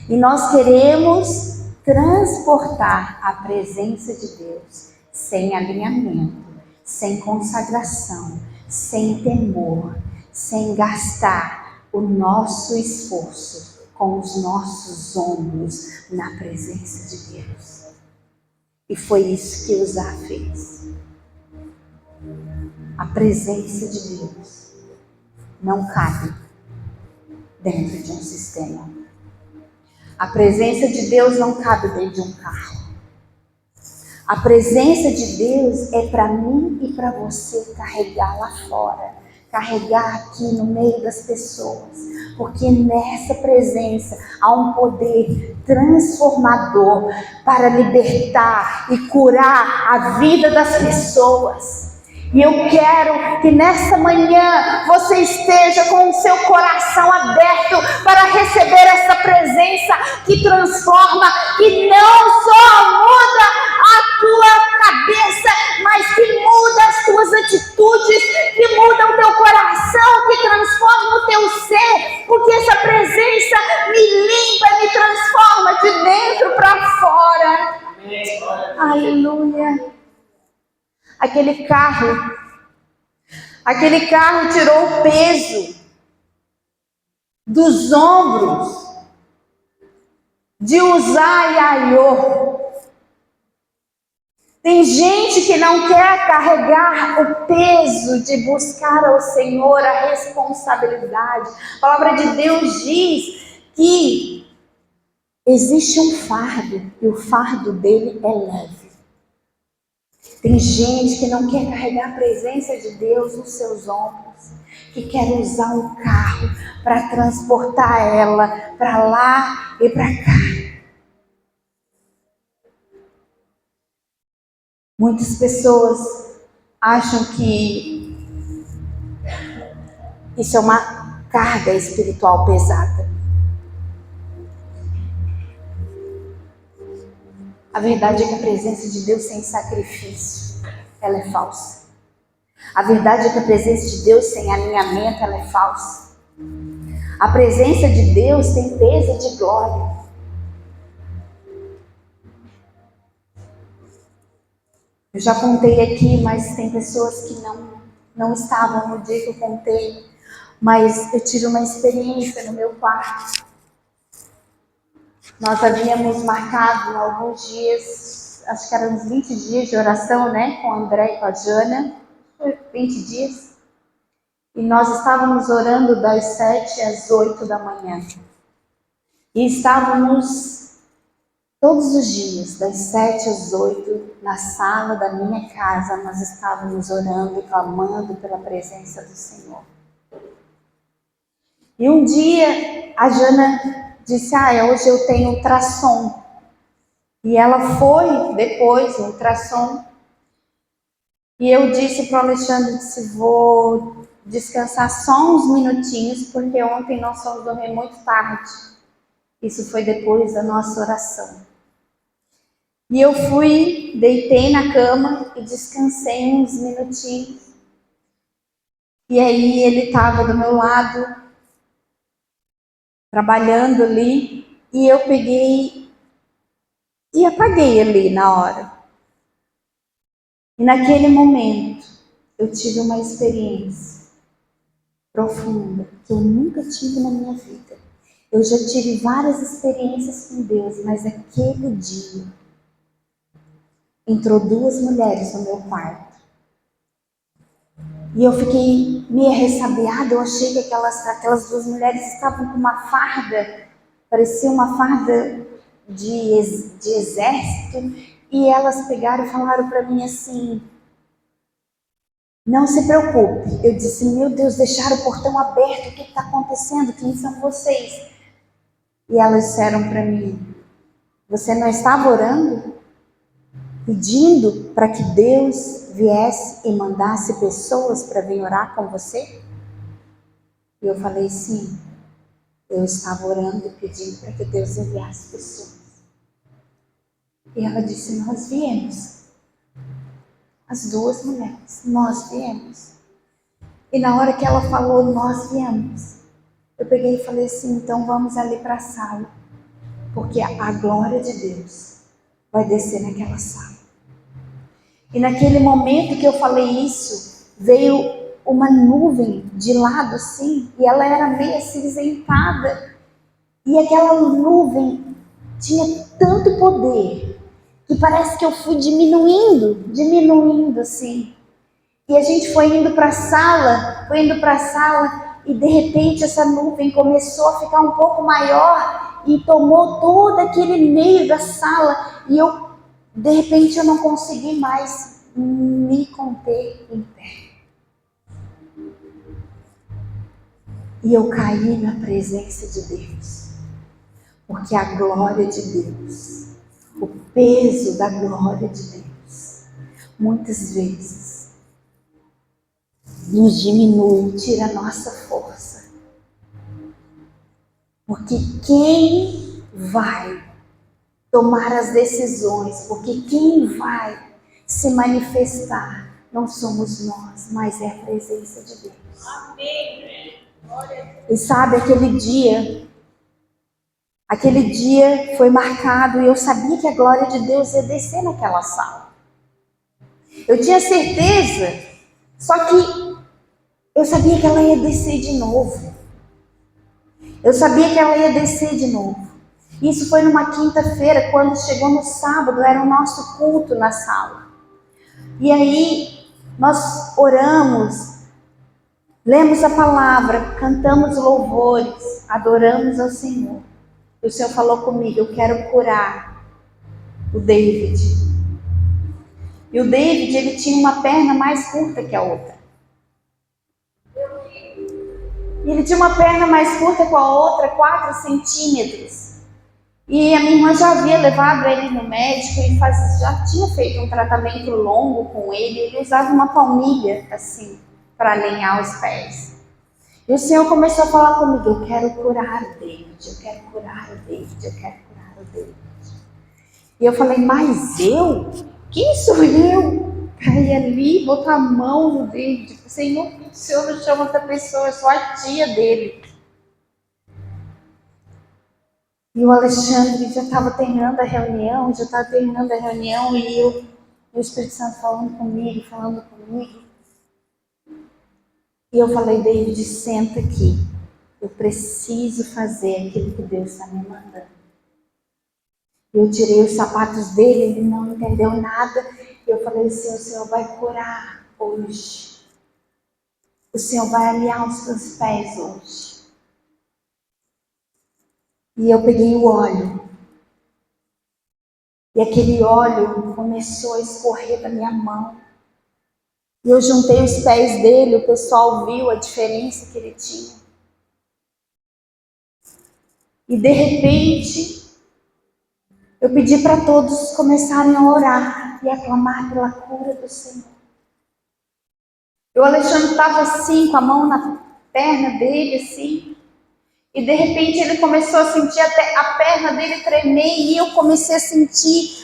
e nós queremos transportar a presença de Deus sem alinhamento, sem consagração, sem temor, sem gastar o nosso esforço com os nossos ombros na presença de Deus. E foi isso que Uzá fez. A presença de Deus não cabe dentro de um sistema. A presença de Deus não cabe dentro de um carro. A presença de Deus é para mim e para você carregar lá fora, carregar aqui no meio das pessoas, porque nessa presença há um poder transformador para libertar e curar a vida das pessoas. E eu quero que nessa manhã você esteja com o seu coração aberto para receber essa presença que transforma, que não só muda a tua cabeça, mas que muda as tuas atitudes, que muda o teu coração, que transforma o teu ser, porque essa presença me limpa, me transforma de dentro para fora. Aleluia. Aquele carro tirou o peso dos ombros de Uzá e Aiô. Tem gente que não quer carregar o peso de buscar ao Senhor, a responsabilidade. A palavra de Deus diz que existe um fardo e o fardo dele é leve. Tem gente que não quer carregar a presença de Deus nos seus ombros, que quer usar um carro para transportar ela para lá e para cá. Muitas pessoas acham que isso é uma carga espiritual pesada. A verdade é que a presença de Deus sem sacrifício, ela é falsa. A verdade é que a presença de Deus sem alinhamento, ela é falsa. A presença de Deus tem peso de glória. Eu já contei aqui, mas tem pessoas que não estavam no dia que eu contei. Mas eu tive uma experiência no meu quarto. Nós havíamos marcado alguns dias, acho que eram uns 20 dias de oração, né? Com o André e com a Jana. Foi 20 dias. E nós estávamos orando das 7 às 8 da manhã. E estávamos todos os dias, das 7 às 8, na sala da minha casa, nós estávamos orando e clamando pela presença do Senhor. E um dia a Jana disse, hoje eu tenho ultrassom. E ela foi depois no ultrassom. E eu disse para o Alexandre, vou descansar só uns minutinhos, porque ontem nós fomos dormir muito tarde. Isso foi depois da nossa oração. E eu fui, deitei na cama e descansei uns minutinhos. E aí ele estava do meu lado, trabalhando ali, E eu peguei e apaguei ali na hora. E naquele momento, eu tive uma experiência profunda que eu nunca tive na minha vida. Eu já tive várias experiências com Deus, mas aquele dia entrou 2 mulheres no meu quarto. E eu fiquei meio ressabiada, eu achei que aquelas 2 mulheres estavam com uma farda, parecia uma farda de exército, e elas pegaram e falaram para mim assim: não se preocupe. Eu disse: meu Deus, deixaram o portão aberto, o que está acontecendo? Quem são vocês? E elas disseram para mim: você não estava orando? Pedindo para que Deus viesse e mandasse pessoas para vir orar com você? E eu falei: sim, eu estava orando e pedindo para que Deus enviasse pessoas. E ela disse: nós viemos. As 2 mulheres, nós viemos. E na hora que ela falou, nós viemos, eu peguei e falei assim: então vamos ali para a sala, porque a glória de Deus vai descer naquela sala. E naquele momento que eu falei isso, veio uma nuvem de lado assim, e ela era meio acinzentada, e aquela nuvem tinha tanto poder, que parece que eu fui diminuindo assim. E a gente foi indo para a sala, e de repente essa nuvem começou a ficar um pouco maior, e tomou todo aquele meio da sala, e de repente eu não consegui mais me conter em pé. E eu caí na presença de Deus, porque a glória de Deus, o peso da glória de Deus, muitas vezes nos diminui, tira a nossa força. Porque quem vai tomar as decisões, porque quem vai se manifestar, não somos nós, mas é a presença de Deus. Amém. E sabe, aquele dia foi marcado, e eu sabia que a glória de Deus ia descer naquela sala. Eu tinha certeza, só que eu sabia que ela ia descer de novo. Isso foi numa quinta-feira, quando chegou no sábado, era o nosso culto na sala. E aí, nós oramos, lemos a palavra, cantamos louvores, adoramos ao Senhor. E o Senhor falou comigo: eu quero curar o David. E o David, ele tinha uma perna mais curta que a outra. E ele tinha uma perna mais curta que a outra, 4 centímetros. E a minha irmã já havia levado ele no médico e já tinha feito um tratamento longo com ele. Ele usava uma palmilha, assim, para alinhar os pés. E o Senhor começou a falar comigo: eu quero curar o David, eu quero curar o David, eu quero curar o David. E eu falei: mas eu? Quem sou eu para ir ali botar a mão no David? Senhor, o Senhor não chama outra pessoa, eu sou a tia dele. E o Alexandre já estava terminando a reunião, e o Espírito Santo falando comigo. E eu falei: David, senta aqui, eu preciso fazer aquilo que Deus está me mandando. Eu tirei os sapatos dele, ele não entendeu nada. E eu falei assim: o Senhor vai curar hoje. O Senhor vai alinhar os seus pés hoje. E eu peguei o óleo. E aquele óleo começou a escorrer da minha mão. E eu juntei os pés dele, o pessoal viu a diferença que ele tinha. E de repente, eu pedi para todos começarem a orar e a clamar pela cura do Senhor. E o Alexandre estava assim, com a mão na perna dele, assim. E de repente ele começou a sentir até a perna dele tremer, e eu comecei a sentir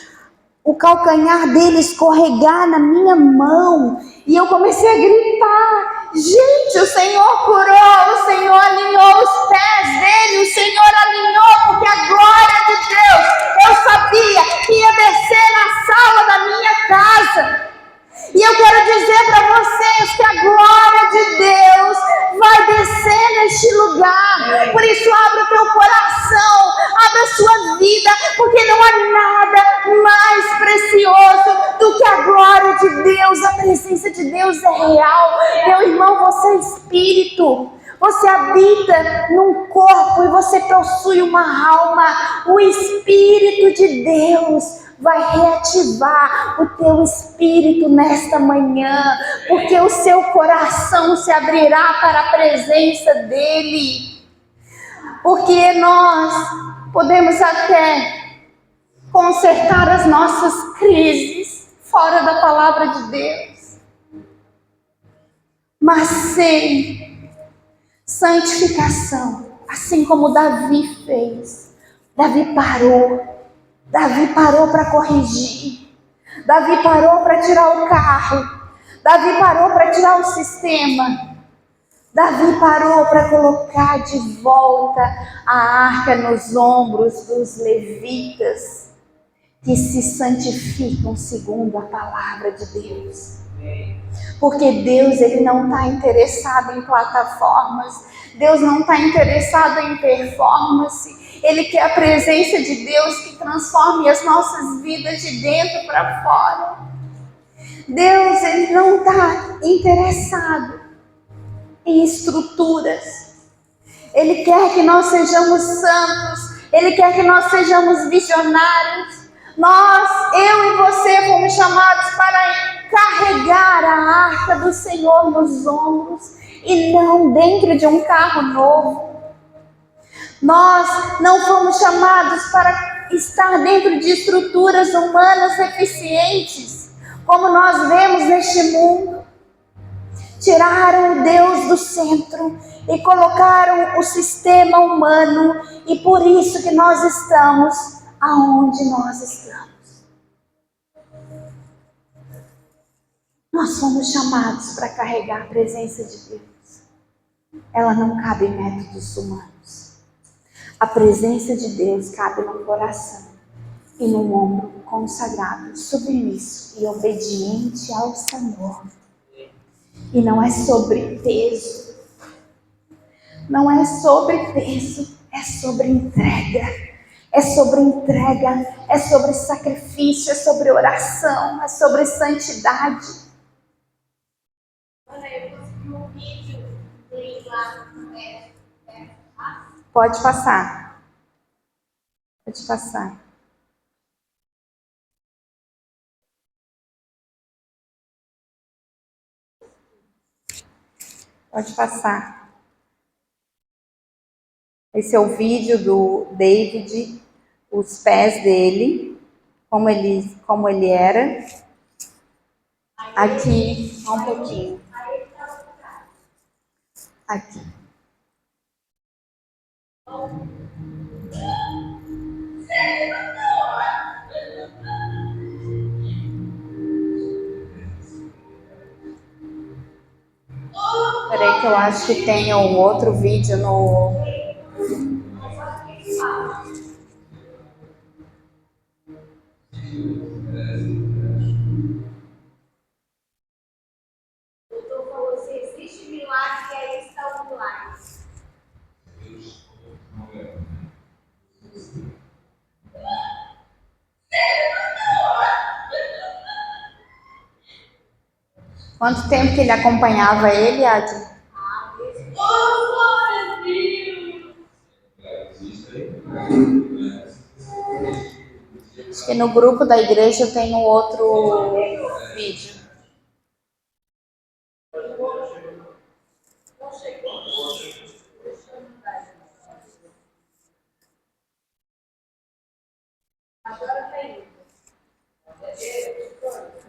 o calcanhar dele escorregar na minha mão. E eu comecei a gritar: gente, o Senhor curou, o Senhor alinhou os pés dele, o Senhor alinhou, porque a glória Por isso, abra o teu coração, abra a sua vida, porque não há nada mais precioso do que a glória de Deus. A presença de Deus é real. Meu irmão, você é espírito. Você habita num corpo e você possui uma alma. O Espírito de Deus vai reativar o teu espírito nesta manhã, porque o seu coração se abrirá para a presença dEle. Porque nós podemos até consertar as nossas crises fora da palavra de Deus, mas sem santificação, assim como Davi fez. Davi parou para corrigir, Davi parou para tirar o carro, Davi parou para tirar o sistema, Davi parou para colocar de volta a arca nos ombros dos levitas, que se santificam segundo a palavra de Deus. Porque Deus, Ele não está interessado em plataformas, Deus não está interessado em performance. Ele quer a presença de Deus que transforme as nossas vidas de dentro para fora. Deus, Ele não está interessado em estruturas. Ele quer que nós sejamos santos. Ele quer que nós sejamos visionários. Eu e você fomos chamados para carregar a arca do Senhor nos ombros e não dentro de um carro novo. Nós não fomos chamados para estar dentro de estruturas humanas eficientes, como nós vemos neste mundo. Tiraram o Deus do centro e colocaram o sistema humano, e por isso que nós estamos aonde nós estamos. Nós fomos chamados para carregar a presença de Deus. Ela não cabe em métodos humanos. A presença de Deus cabe no coração e no ombro consagrado, submisso e obediente ao Senhor. E não é sobre peso. Não é sobre peso, é sobre entrega. É sobre entrega, é sobre sacrifício, é sobre oração, é sobre santidade. Eu consegui um vídeo dele lá. Pode passar. Pode passar. Pode passar. Esse é o vídeo do David, os pés dele, como ele era. Aqui, só um pouquinho. Aqui. Peraí que eu acho que tem um outro vídeo no... Existe milagre e aí está o milagre. Quanto tempo que ele acompanhava ele, Adi? Acho que no grupo da igreja tem um outro vídeo.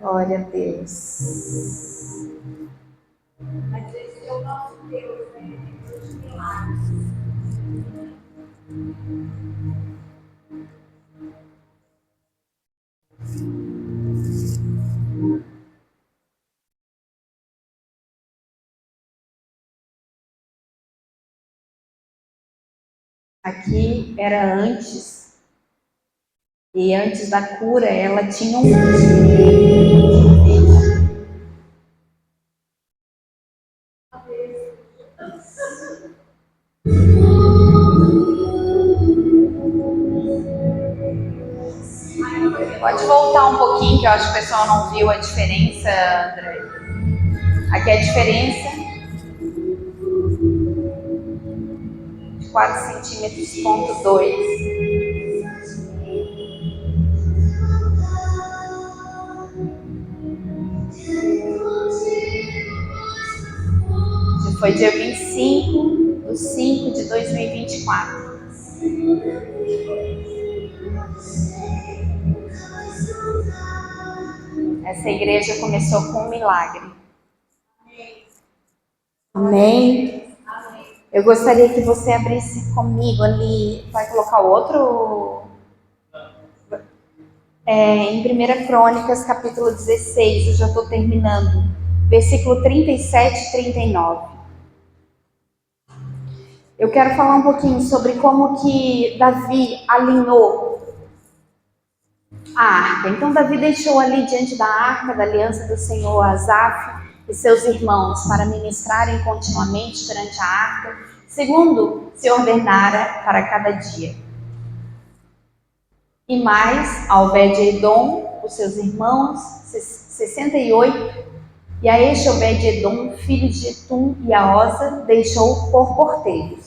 Glória a Deus. Mas esse é o nosso Deus, né? Deus de milagres. Aqui era antes. E antes da cura, ela tinha um... que eu acho que o pessoal não viu a diferença, André. Aqui é a diferença de 4 centímetros, ponto 2. Foi dia 25/5/2024. Essa igreja começou com um milagre. Amém? Eu gostaria que você abrisse comigo ali. Vai colocar outro? Em 1 Crônicas, capítulo 16. Eu já estou terminando. Versículo 37 e 39. Eu quero falar um pouquinho sobre como que Davi alinhou a arca. Então Davi deixou ali diante da arca da aliança do Senhor Asaf e seus irmãos para ministrarem continuamente perante a arca, segundo se ordenara para cada dia. E mais a Obed-edom, os seus irmãos, 68, e a este Obed-edom, filho de Jetum, e a Osa, deixou por porteiros.